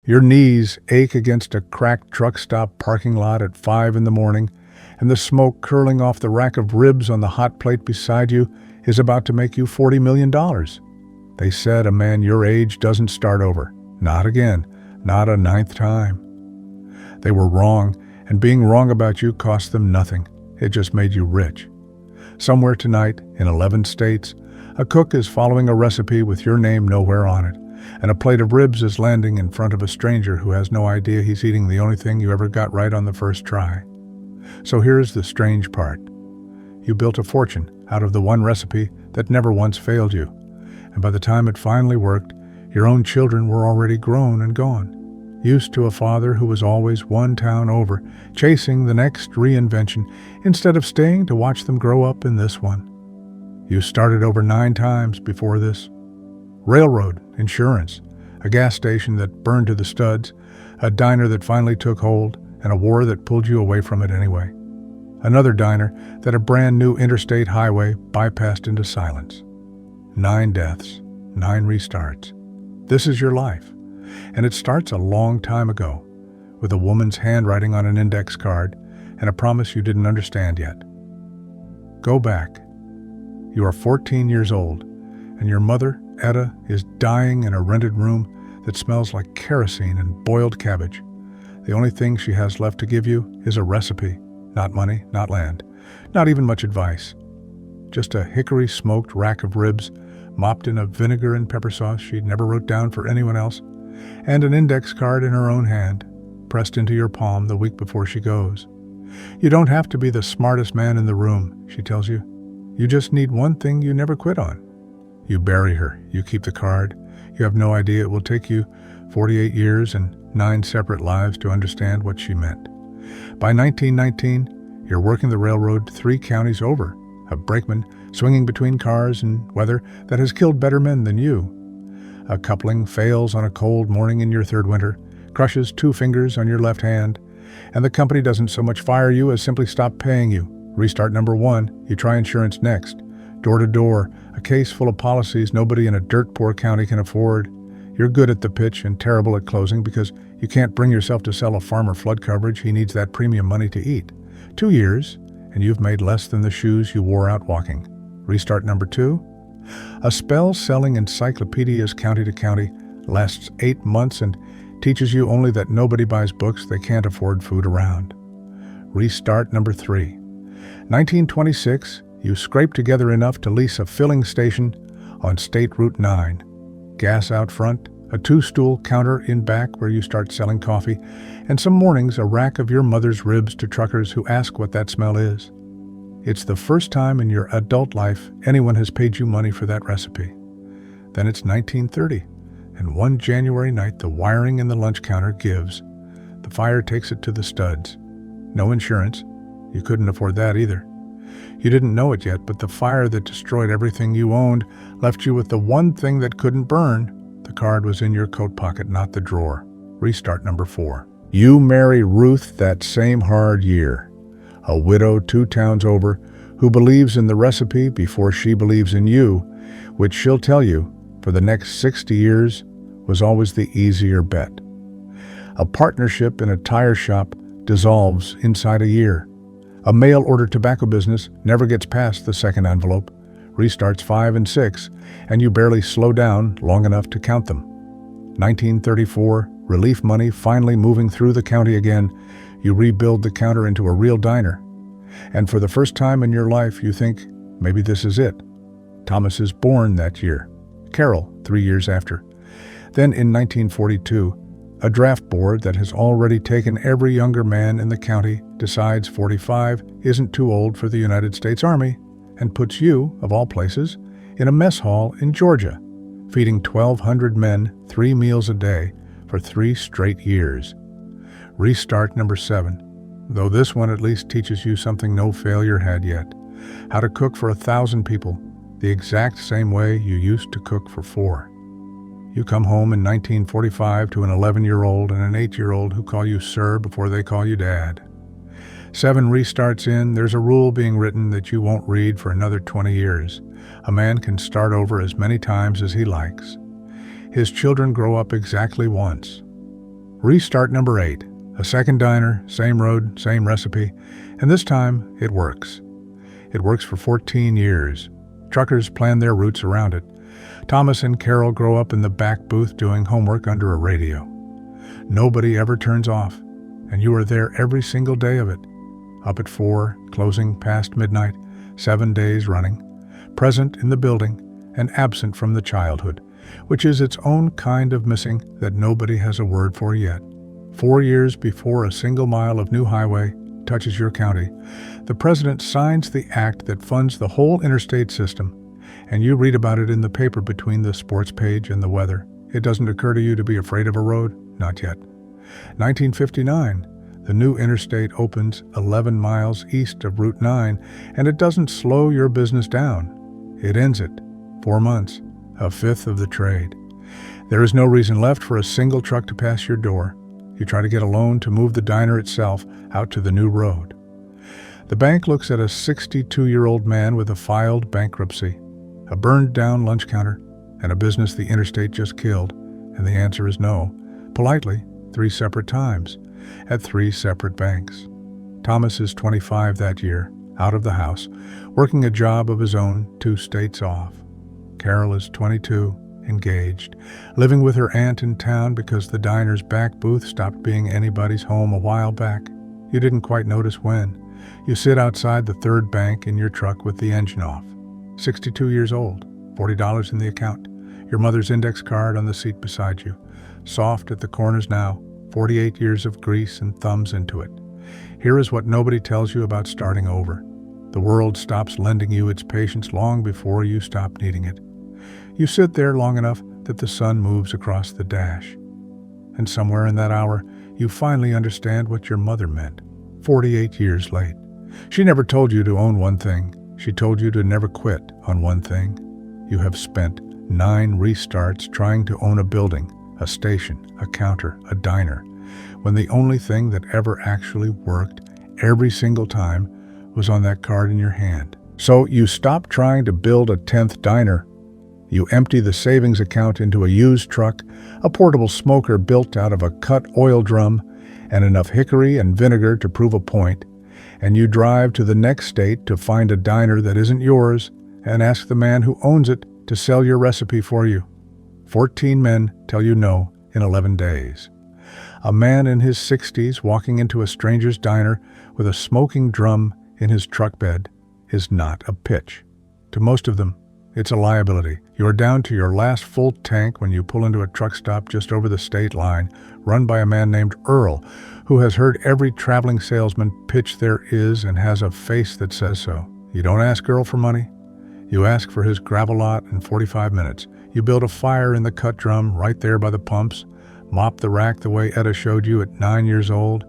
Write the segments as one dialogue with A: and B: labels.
A: Your knees ache against a cracked truck stop parking lot at 5 in the morning, and the smoke curling off the rack of ribs on the hot plate beside you is about to make you $40 million. They said a man your age doesn't start over. Not again. Not a ninth time. They were wrong, and being wrong about you cost them nothing. It just made you rich. Somewhere tonight, in 11 states, a cook is following a recipe with your name nowhere on it, and a plate of ribs is landing in front of a stranger who has no idea he's eating the only thing you ever got right on the first try. So here's the strange part. You built a fortune out of the one recipe that never once failed you, and by the time it finally worked, your own children were already grown and gone, used to a father who was always one town over, chasing the next reinvention instead of staying to watch them grow up in this one. You started over 9 times before this. Railroad, insurance, a gas station that burned to the studs, a diner that finally took hold, and a war that pulled you away from it anyway. Another diner that a brand new interstate highway bypassed into silence. 9 deaths, 9 restarts. This is your life, and it starts a long time ago, with a woman's handwriting on an index card and a promise you didn't understand yet. Go back. You are 14 years old, and your mother, Etta, is dying in a rented room that smells like kerosene and boiled cabbage. The only thing she has left to give you is a recipe, not money, not land, not even much advice. Just a hickory-smoked rack of ribs, mopped in a vinegar and pepper sauce she never wrote down for anyone else, and an index card in her own hand, pressed into your palm the week before she goes. You don't have to be the smartest man in the room, she tells you. You just need one thing you never quit on. You bury her. You keep the card. You have no idea it will take you 48 years and 9 separate lives to understand what she meant. By 1919, you're working the railroad 3 counties over, a brakeman swinging between cars and weather that has killed better men than you. A coupling fails on a cold morning in your 3rd winter, crushes 2 fingers on your left hand, and the company doesn't so much fire you as simply stop paying you. Restart number 1, you try insurance next. Door to door, a case full of policies nobody in a dirt-poor county can afford. You're good at the pitch and terrible at closing because you can't bring yourself to sell a farmer flood coverage. He needs that premium money to eat. 2 years, and you've made less than the shoes you wore out walking. Restart number 2. A spell selling encyclopedias county to county lasts 8 months and teaches you only that nobody buys books they can't afford food around. Restart number 3. 1926, you scrape together enough to lease a filling station on State Route 9. Gas out front, a 2-stool counter in back where you start selling coffee, and some mornings a rack of your mother's ribs to truckers who ask what that smell is. It's the first time in your adult life anyone has paid you money for that recipe. Then it's 1930, and one January night the wiring in the lunch counter gives. The fire takes it to the studs. No insurance. You couldn't afford that either. You didn't know it yet, but the fire that destroyed everything you owned left you with the one thing that couldn't burn. The card was in your coat pocket, not the drawer. Restart number 4. You marry Ruth that same hard year, a widow 2 towns over who believes in the recipe before she believes in you, which she'll tell you for the next 60 years was always the easier bet. A partnership in a tire shop dissolves inside a year. A mail-order tobacco business never gets past the 2nd envelope, restarts 5 and 6, and you barely slow down long enough to count them. 1934, relief money finally moving through the county again, you rebuild the counter into a real diner. And for the first time in your life, you think, maybe this is it. Thomas is born that year. Carol, 3 years after. Then in 1942, a draft board that has already taken every younger man in the county decides 45 isn't too old for the United States Army and puts you, of all places, in a mess hall in Georgia, feeding 1,200 men 3 meals a day for 3 straight years. Restart number 7, though this one at least teaches you something no failure had yet. How to cook for 1,000 people, the exact same way you used to cook for 4. You come home in 1945 to an 11-year-old and an 8-year-old who call you sir before they call you dad. 7 restarts in, there's a rule being written that you won't read for another 20 years. A man can start over as many times as he likes. His children grow up exactly once. Restart number 8. A second diner, same road, same recipe, and this time it works. It works for 14 years. Truckers plan their routes around it. Thomas and Carol grow up in the back booth doing homework under a radio. Nobody ever turns off, and you are there every single day of it. Up at 4, closing past midnight, 7 days running, present in the building and absent from the childhood, which is its own kind of missing that nobody has a word for yet. 4 years before a single mile of new highway touches your county, the president signs the act that funds the whole interstate system, and you read about it in the paper between the sports page and the weather. It doesn't occur to you to be afraid of a road? Not yet. 1959, the new interstate opens 11 miles east of Route 9, and it doesn't slow your business down. It ends it. 4 months, a fifth of the trade. There is no reason left for a single truck to pass your door. You try to get a loan to move the diner itself out to the new road. The bank looks at a 62-year-old man with a filed bankruptcy, a burned-down lunch counter, and a business the interstate just killed, and the answer is no, politely, 3 separate times, at 3 separate banks. Thomas is 25 that year, out of the house, working a job of his own 2 states off. Carol is 22, engaged, living with her aunt in town because the diner's back booth stopped being anybody's home a while back. You didn't quite notice when. You sit outside the 3rd bank in your truck with the engine off. 62 years old, $40 in the account, your mother's index card on the seat beside you. Soft at the corners now, 48 years of grease and thumbs into it. Here is what nobody tells you about starting over. The world stops lending you its patience long before you stop needing it. You sit there long enough that the sun moves across the dash. And somewhere in that hour, you finally understand what your mother meant, 48 years late. She never told you to own one thing. She told you to never quit on one thing. You have spent 9 restarts trying to own a building, a station, a counter, a diner, when the only thing that ever actually worked every single time was on that card in your hand. So you stop trying to build a 10th diner. You empty the savings account into a used truck, a portable smoker built out of a cut oil drum, and enough hickory and vinegar to prove a point, and you drive to the next state to find a diner that isn't yours and ask the man who owns it to sell your recipe for you. 14 men tell you no in 11 days. A man in his 60s walking into a stranger's diner with a smoking drum in his truck bed is not a pitch. To most of them, it's a liability. You are down to your last full tank when you pull into a truck stop just over the state line, run by a man named Earl, who has heard every traveling salesman pitch there is and has a face that says so. You don't ask Earl for money. You ask for his gravel lot in 45 minutes. You build a fire in the cut drum right there by the pumps, mop the rack the way Etta showed you at 9 years old,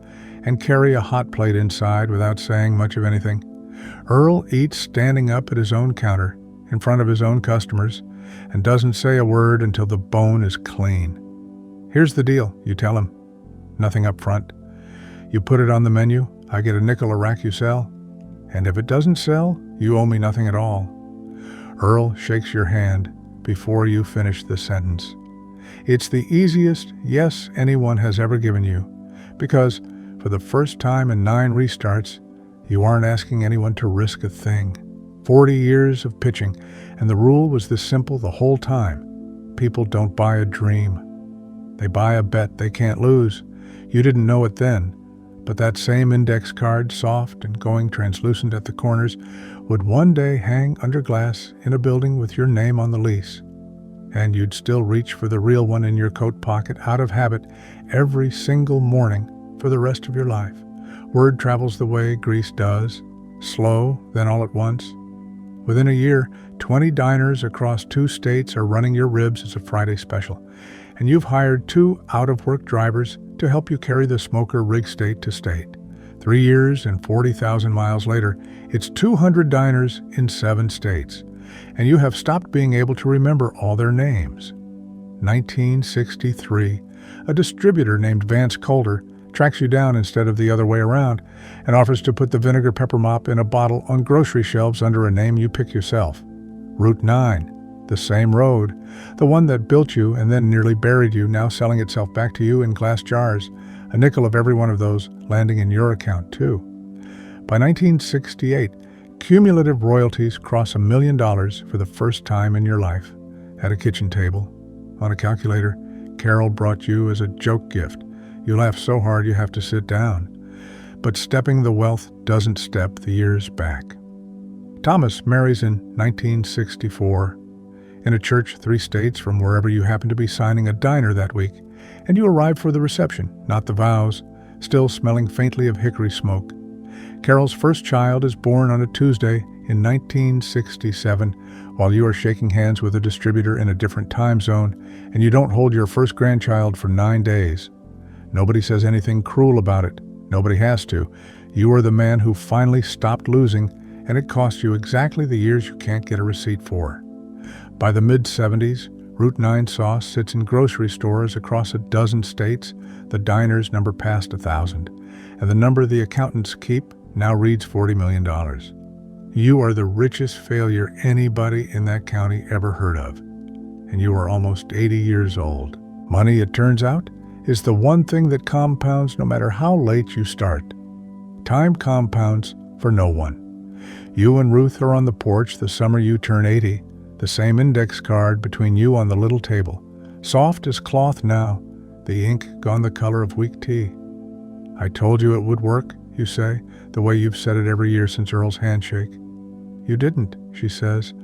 A: and carry a hot plate inside without saying much of anything. Earl eats standing up at his own counter, in front of his own customers, and doesn't say a word until the bone is clean. Here's the deal, you tell him. Nothing up front. You put it on the menu, I get a nickel a rack you sell, and if it doesn't sell, you owe me nothing at all. Earl shakes your hand before you finish the sentence. It's the easiest yes anyone has ever given you, because for the first time in 9 restarts, you aren't asking anyone to risk a thing. 40 years of pitching, and the rule was this simple the whole time. People don't buy a dream. They buy a bet they can't lose. You didn't know it then, but that same index card, soft and going translucent at the corners, would one day hang under glass in a building with your name on the lease. And you'd still reach for the real one in your coat pocket out of habit every single morning for the rest of your life. Word travels the way grease does, slow, then all at once. Within a year, 20 diners across 2 states are running your ribs as a Friday special, and you've hired 2 out-of-work drivers to help you carry the smoker rig state to state. 3 years and 40,000 miles later, it's 200 diners in 7 states, and you have stopped being able to remember all their names. 1963, a distributor named Vance Calder tracks you down instead of the other way around and offers to put the vinegar pepper mop in a bottle on grocery shelves under a name you pick yourself. Route 9, The same road, the one that built you and then nearly buried you, now selling itself back to you in glass jars, a nickel of every one of those landing in your account too. By 1968, cumulative royalties cross $1 million for the first time in your life. At a kitchen table, on a calculator, Carol brought you as a joke gift. You laugh so hard you have to sit down. But stepping the wealth doesn't step the years back. Thomas marries in 1964 in a church 3 states from wherever you happen to be signing a diner that week, and you arrive for the reception, not the vows, still smelling faintly of hickory smoke. Carol's first child is born on a Tuesday in 1967 while you are shaking hands with a distributor in a different time zone, and you don't hold your first grandchild for 9 days. Nobody says anything cruel about it. Nobody has to. You are the man who finally stopped losing, and it cost you exactly the years you can't get a receipt for. By the mid-70s, Route 9 sauce sits in grocery stores across a dozen states. The diner's number passed 1,000, and the number the accountants keep now reads $40 million. You are the richest failure anybody in that county ever heard of, and you are almost 80 years old. Money, it turns out, is the one thing that compounds no matter how late you start. Time compounds for no one. You and Ruth are on the porch the summer you turn 80, the same index card between you on the little table. Soft as cloth now, the ink gone the color of weak tea. I told you it would work, you say, the way you've said it every year since Earl's handshake. You didn't, she says.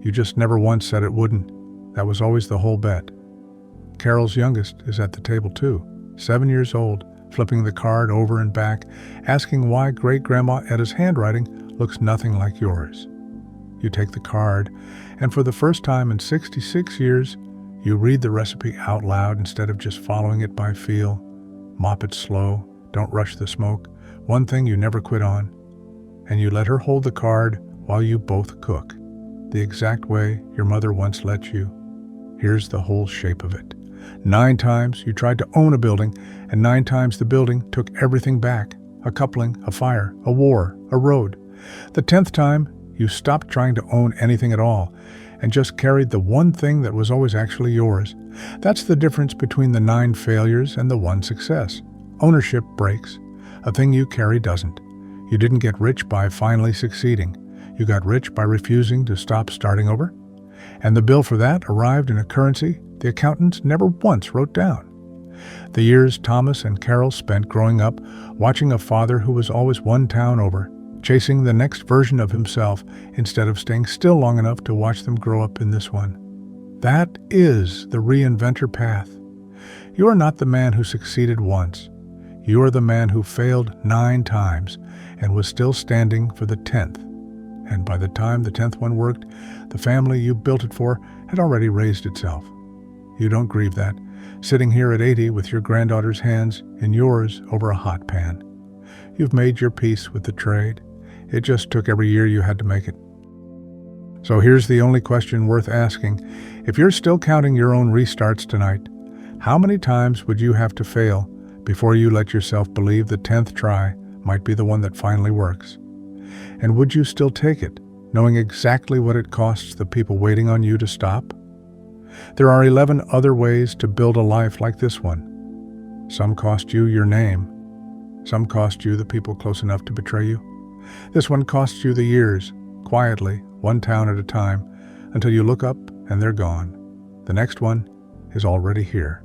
A: You just never once said it wouldn't. That was always the whole bet. Carol's youngest is at the table too, 7 years old, flipping the card over and back, asking why Great-Grandma Etta's handwriting looks nothing like yours. You take the card, and for the first time in 66 years, you read the recipe out loud instead of just following it by feel. Mop it slow, don't rush the smoke, one thing you never quit on. And you let her hold the card while you both cook, the exact way your mother once let you. Here's the whole shape of it. 9 times you tried to own a building, and 9 times the building took everything back. A coupling, a fire, a war, a road. The 10th time, you stopped trying to own anything at all, and just carried the one thing that was always actually yours. That's the difference between the 9 failures and the 1 success. Ownership breaks. A thing you carry doesn't. You didn't get rich by finally succeeding. You got rich by refusing to stop starting over. And the bill for that arrived in a currency the accountants never once wrote down. The years Thomas and Carol spent growing up, watching a father who was always one town over, chasing the next version of himself instead of staying still long enough to watch them grow up in this one. That is the reinventor path. You are not the man who succeeded once. You are the man who failed 9 times and was still standing for the 10th. And by the time the 10th one worked, the family you built it for had already raised itself. You don't grieve that, sitting here at 80 with your granddaughter's hands in yours over a hot pan. You've made your peace with the trade. It just took every year you had to make it. So here's the only question worth asking. If you're still counting your own restarts tonight, how many times would you have to fail before you let yourself believe the 10th try might be the one that finally works? And would you still take it, knowing exactly what it costs the people waiting on you to stop? There are 11 other ways to build a life like this one. Some cost you your name. Some cost you the people close enough to betray you. This one costs you the years, quietly, one town at a time, until you look up and they're gone. The next one is already here.